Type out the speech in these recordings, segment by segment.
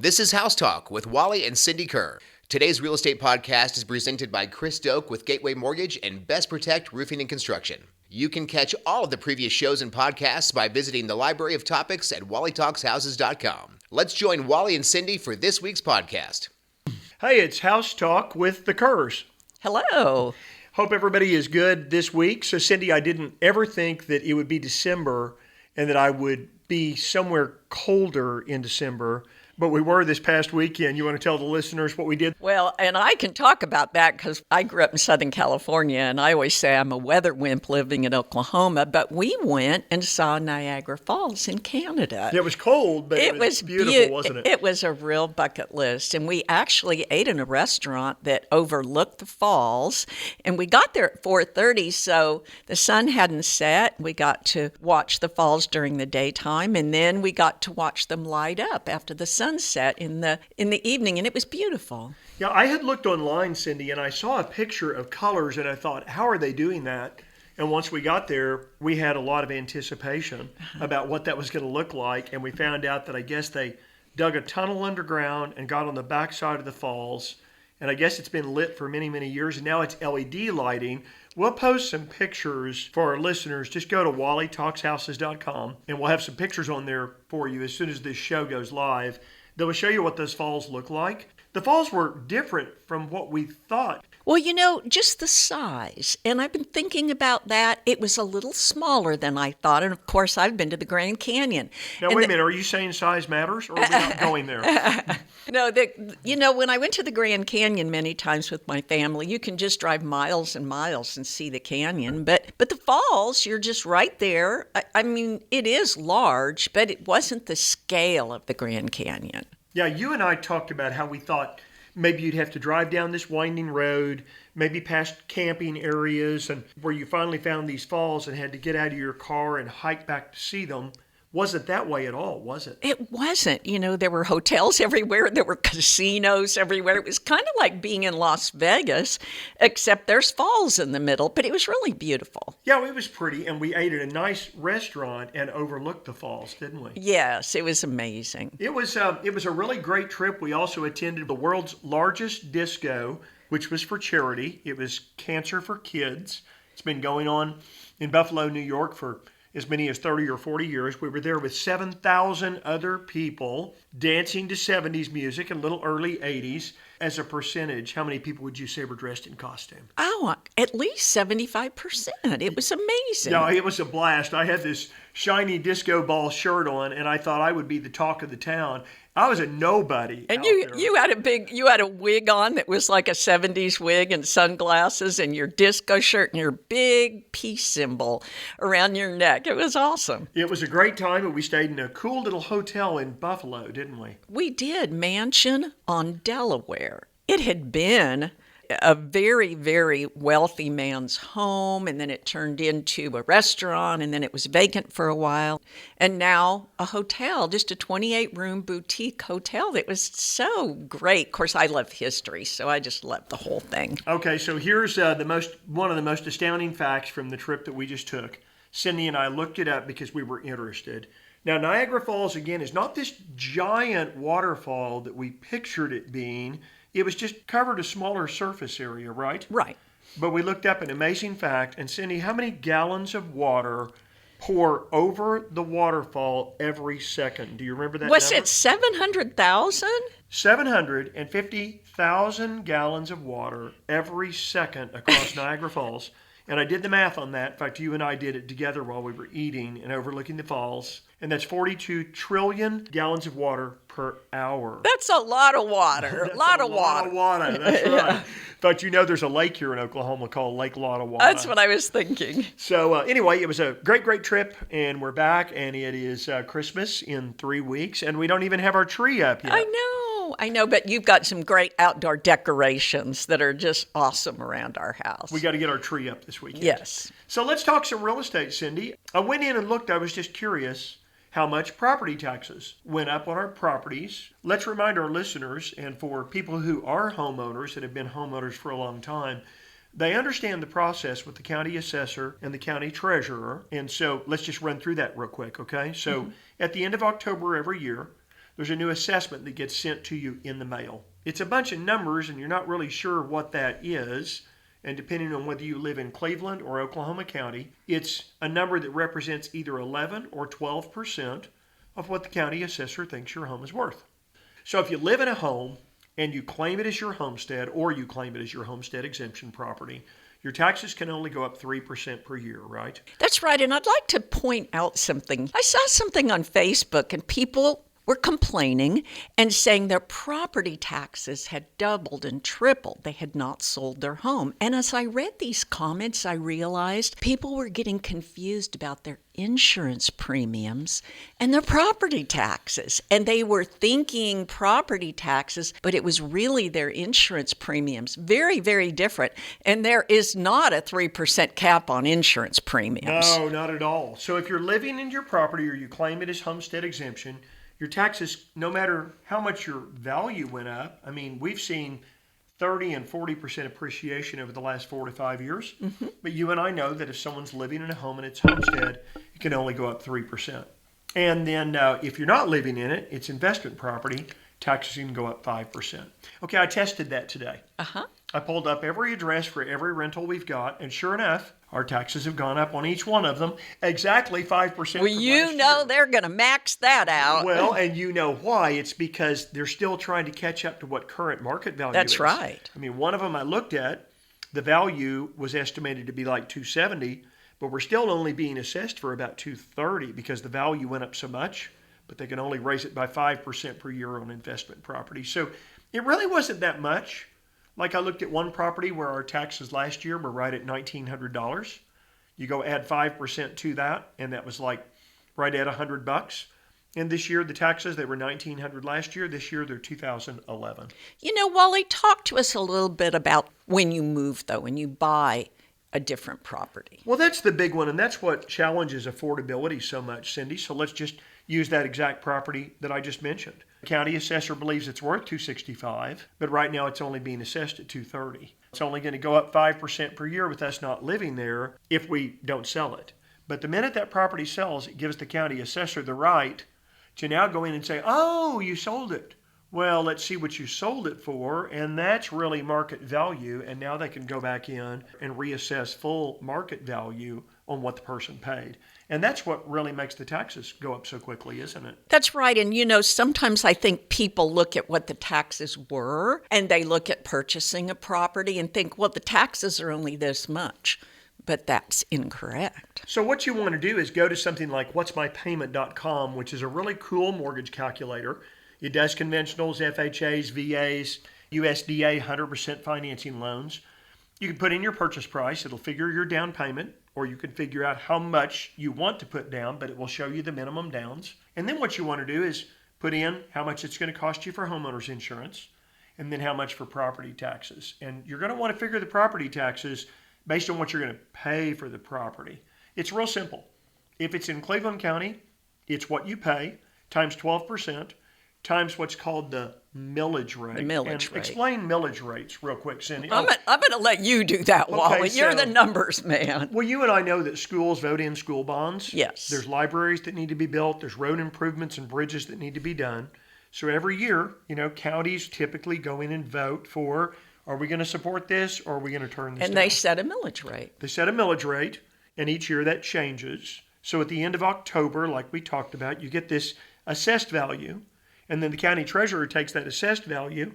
This is House Talk with Wally and Cindy Kerr. Today's real estate podcast is presented by Chris Doak with Gateway Mortgage and Best Protect Roofing and Construction. You can catch all of the previous shows and podcasts by visiting the library of topics at wallytalkshouses.com. Let's join Wally and Cindy for this week's podcast. Hey, it's House Talk with the Kerrs. Hello. Hope everybody is good this week. So, Cindy, I didn't ever think that it would be December and that I would be somewhere colder in December. But we were this past weekend. You want to tell the listeners what we did? Well, and I can talk about that because I grew up in Southern California, and I always say I'm a weather wimp living in Oklahoma. But we went and saw Niagra Falls in Canada. It was cold, but it was beautiful, wasn't it? It was a real bucket list. And we actually ate in a restaurant that overlooked the falls. And we got there at 4:30, so the sun hadn't set. We got to watch the falls during the daytime, and then we got to watch them light up after the sunset in the evening, and it was beautiful. Yeah, I had looked online, Cindy, and I saw a picture of colors, and I thought, how are they doing that? And once we got there, we had a lot of anticipation about what that was going to look like, and we found out that I guess they dug a tunnel underground and got on the backside of the falls, and I guess it's been lit for many, many years, and now it's LED lighting. We'll post some pictures for our listeners. Just go to wallytalkshouses.com, and we'll have some pictures on there for you as soon as this show goes live. That will show you what those falls look like. The falls were different from what we thought. Well, you know, just the size. And I've been thinking about that. It was a little smaller than I thought. And of course, I've been to the Grand Canyon. Now, wait a minute. Are you saying size matters, or are we not going there? No, when I went to the Grand Canyon many times with my family, you can just drive miles and miles and see the canyon. But the falls, you're just right there. I mean, it is large, but it wasn't the scale of the Grand Canyon. Yeah, you and I talked about how we thought maybe you'd have to drive down this winding road, maybe past camping areas, and where you finally found these falls and had to get out of your car and hike back to see them. Wasn't that way at all, was it? It wasn't. You know, there were hotels everywhere. There were casinos everywhere. It was kind of like being in Las Vegas, except there's falls in the middle, but it was really beautiful. Yeah, it was pretty, and we ate at a nice restaurant and overlooked the falls, didn't we? Yes, it was amazing. It was a really great trip. We also attended the world's largest disco, which was for charity. It was Cancer for Kids. It's been going on in Buffalo, New York for as many as 30 or 40 years. We were there with 7,000 other people dancing to 70s music and a little early 80s. As a percentage, how many people would you say were dressed in costume? Oh, at least 75%. It was amazing. No, it was a blast. I had this shiny disco ball shirt on, and I thought I would be the talk of the town. I was a nobody. And you had a wig on that was like a 70s wig and sunglasses and your disco shirt and your big peace symbol around your neck. It was awesome. It was a great time, and we stayed in a cool little hotel in Buffalo, didn't we? We did. Mansion on Delaware. It had been a very, very wealthy man's home, and then it turned into a restaurant, and then it was vacant for a while, and now a hotel, just a 28-room boutique hotel that was so great. Of course, I love history, so I just loved the whole thing. Okay, so here's one of the most astounding facts from the trip that we just took. Cindy and I looked it up because we were interested. Now, Niagara Falls, again, is not this giant waterfall that we pictured it being. It was just covered a smaller surface area, right? Right. But we looked up an amazing fact. And Cindy, how many gallons of water pour over the waterfall every second? Do you remember that Was number? it 700,000? 750,000 gallons of water every second across Niagara Falls. And I did the math on that. In fact, you and I did it together while we were eating and overlooking the falls. And that's 42 trillion gallons of water per hour. That's a lot of water. That's a lot of water. That's right. In fact, you know there's a lake here in Oklahoma called Lake Lottawatta. That's what I was thinking. So anyway, it was a great, great trip, and we're back, and it is Christmas in 3 weeks, and we don't even have our tree up yet. I know, but you've got some great outdoor decorations that are just awesome around our house. We got to get our tree up this weekend. Yes. So let's talk some real estate, Cindy. I went in and looked. I was just curious how much property taxes went up on our properties. Let's remind our listeners, and for people who are homeowners that have been homeowners for a long time, they understand the process with the county assessor and the county treasurer. And so let's just run through that real quick, okay? So at the end of October every year, there's a new assessment that gets sent to you in the mail. It's a bunch of numbers, and you're not really sure what that is. And depending on whether you live in Cleveland or Oklahoma County, it's a number that represents either 11 or 12% of what the county assessor thinks your home is worth. So if you live in a home and you claim it as your homestead, or you claim it as your homestead exemption property, your taxes can only go up 3% per year, right? That's right. And I'd like to point out something. I saw something on Facebook, and people were complaining and saying their property taxes had doubled and tripled. They had not sold their home. And as I read these comments, I realized people were getting confused about their insurance premiums and their property taxes. And they were thinking property taxes, but it was really their insurance premiums. Very, very different. And there is not a 3% cap on insurance premiums. No, not at all. So if you're living in your property or you claim it as homestead exemption, your taxes, no matter how much your value went up, I mean, we've seen 30 and 40% appreciation over the last 4 to 5 years. Mm-hmm. But you and I know that if someone's living in a home and it's homestead, it can only go up 3%. And then if you're not living in it, it's investment property, taxes can go up 5%. Okay, I tested that today. I pulled up every address for every rental we've got, and sure enough, our taxes have gone up on each one of them exactly 5%. Well, you know they're going to max that out. Well, and you know why. It's because they're still trying to catch up to what current market value is. That's right. I mean, one of them I looked at, the value was estimated to be like $270, but we're still only being assessed for about $230 because the value went up so much, but they can only raise it by 5% per year on investment property. So it really wasn't that much. Like I looked at one property where our taxes last year were right at $1,900. You go add 5% to that, and that was like right at $100. And this year, the taxes, they were $1,900 last year. This year, they're $2,011. You know, Wally, talk to us a little bit about when you move, though, when you buy a different property. Well, that's the big one, and that's what challenges affordability so much, Cindy. So let's just use that exact property that I just mentioned. The county assessor believes it's worth $265, but right now it's only being assessed at $230. It's only going to go up 5% per year with us not living there if we don't sell it. But the minute that property sells, it gives the county assessor the right to now go in and say, oh, you sold it. Well, let's see what you sold it for, and that's really market value, and now they can go back in and reassess full market value on what the person paid. And that's what really makes the taxes go up so quickly, isn't it? That's right. And, you know, sometimes I think people look at what the taxes were, and they look at purchasing a property and think, well, the taxes are only this much. But that's incorrect. So what you want to do is go to something like whatsmypayment.com, which is a really cool mortgage calculator. It does conventionals, FHAs, VAs, USDA 100% financing loans. You can put in your purchase price. It'll figure your down payment, or you can figure out how much you want to put down, but it will show you the minimum downs. And then what you want to do is put in how much it's going to cost you for homeowner's insurance, and then how much for property taxes. And you're going to want to figure the property taxes based on what you're going to pay for the property. It's real simple. If it's in Cleveland County, it's what you pay times 12%. Times what's called the millage rate. The millage rate. Explain millage rates real quick, Cindy. I'm going to let you do that, Wally. You're the numbers man. Well, you and I know that schools vote in school bonds. Yes. There's libraries that need to be built. There's road improvements and bridges that need to be done. So every year, you know, counties typically go in and vote for, are we going to support this or are we going to turn this down? And they set a millage rate. They set a millage rate, and each year that changes. So at the end of October, like we talked about, you get this assessed value. And then the county treasurer takes that assessed value,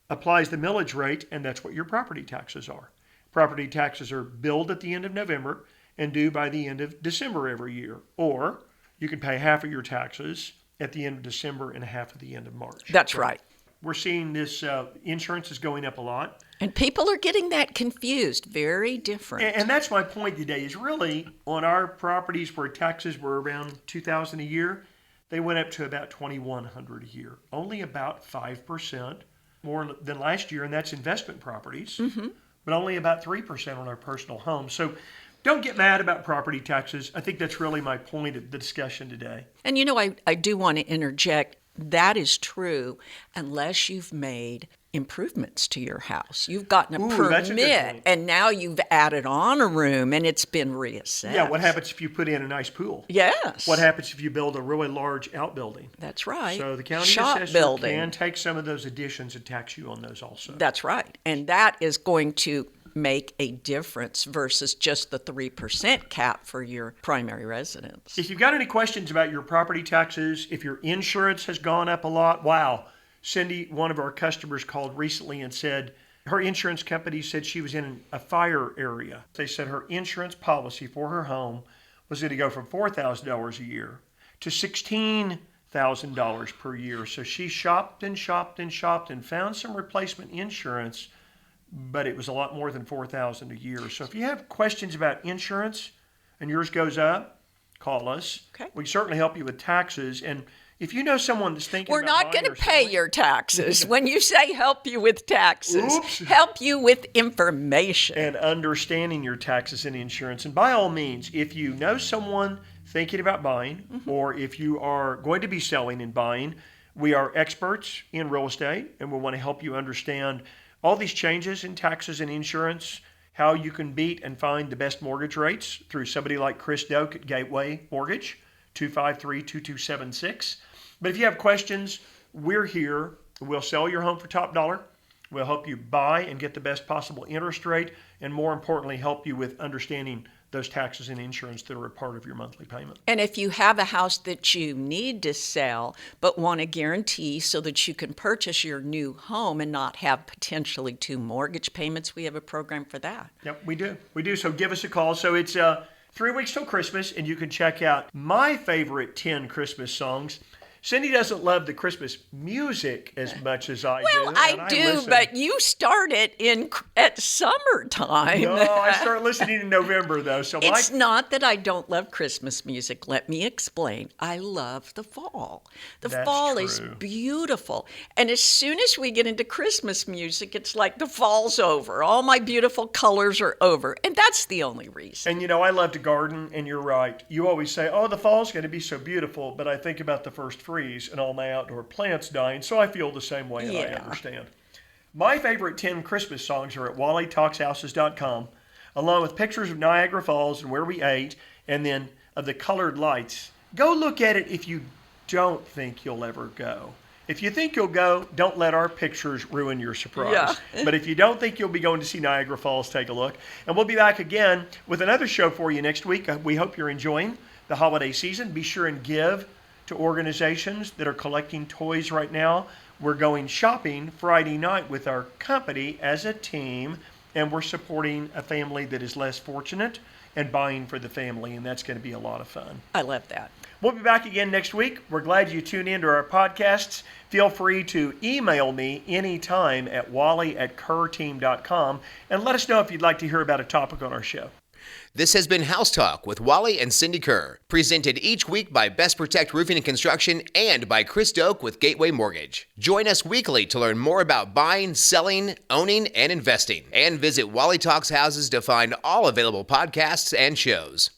applies the millage rate, and that's what your property taxes are. Property taxes are billed at the end of November and due by the end of December every year. Or you can pay half of your taxes at the end of December and half at the end of March. That's right. We're seeing this insurance is going up a lot. And people are getting that confused. Very different. And that's my point today is really on our properties where taxes were around $2,000 a year, they went up to about $2,100 a year, only about 5% more than last year, and that's investment properties, but only about 3% on our personal homes. So don't get mad about property taxes. I think that's really my point of the discussion today. And, you know, I do want to interject. that is true unless you've made improvements to your house. You've gotten a That's a good permit, point. and now you've added on a room, and it's been reassessed. Yeah, what happens if you put in a nice pool? Yes. What happens if you build a really large outbuilding? That's right. So the county Shop assessor building. can take some of those additions and tax you on those also. That's right. And that is going to make a difference versus just the 3% cap for your primary residence. If you've got any questions about your property taxes, if your insurance has gone up a lot, wow. Cindy, one of our customers, called recently and said her insurance company said she was in a fire area. They said her insurance policy for her home was going to go from $4,000 a year to $16,000 per year. So she shopped and shopped and shopped and found some replacement insurance, but it was a lot more than $4,000 a year. So if you have questions about insurance and yours goes up, call us. Okay. We can certainly help you with taxes. And if you know someone that's thinking We're about not going to buying or pay selling- your taxes. When you say help you with taxes, Oops. help you with information. and understanding your taxes and insurance. And by all means, if you know someone thinking about buying, or if you are going to be selling and buying, we are experts in real estate, and we want to help you understand all these changes in taxes and insurance, how you can beat and find the best mortgage rates through somebody like Chris Doak at Gateway Mortgage, 253-2276. But if you have questions, we're here. We'll sell your home for top dollar. We'll help you buy and get the best possible interest rate, and more importantly, help you with understanding those taxes and insurance that are a part of your monthly payment. And if you have a house that you need to sell but want a guarantee so that you can purchase your new home and not have potentially 2 mortgage payments, we have a program for that. Yep, we do. We do. So give us a call. So it's 3 weeks till Christmas, and you can check out my favorite 10 Christmas songs. Cindy doesn't love the Christmas music as much as I do. Well, I and do, listen. but you start it at summertime. No, I start listening in November, though. So It's not that I don't love Christmas music. Let me explain. I love the fall. The That's fall is true. beautiful. And as soon as we get into Christmas music, it's like the fall's over. All my beautiful colors are over. And that's the only reason. And you know, I love to garden, and you're right. You always say, oh, the fall's going to be so beautiful, but I think about the first freeze and all my outdoor plants dying, so I feel the same way, and I Yeah. understand. My favorite 10 Christmas songs are at wallytalkshouses.com, along with pictures of Niagara Falls and where we ate, and then of the colored lights. Go look at it if you don't think you'll ever go. If you think you'll go, don't let our pictures ruin your surprise. Yeah. But if you don't think you'll be going to see Niagara Falls, take a look. And we'll be back again with another show for you next week. We hope you're enjoying the holiday season. Be sure and give to organizations that are collecting toys right now. We're going shopping Friday night with our company as a team, and we're supporting a family that is less fortunate and buying for the family, and that's going to be a lot of fun. I love that. We'll be back again next week. We're glad you tuned in to our podcasts. Feel free to email me anytime at wally@kerrteam.com, and let us know if you'd like to hear about a topic on our show. This has been House Talk with Wally and Cindy Kerr, presented each week by Best Protect Roofing and Construction and by Chris Doak with Gateway Mortgage. Join us weekly to learn more about buying, selling, owning, and investing. And visit Wally Talks Houses to find all available podcasts and shows.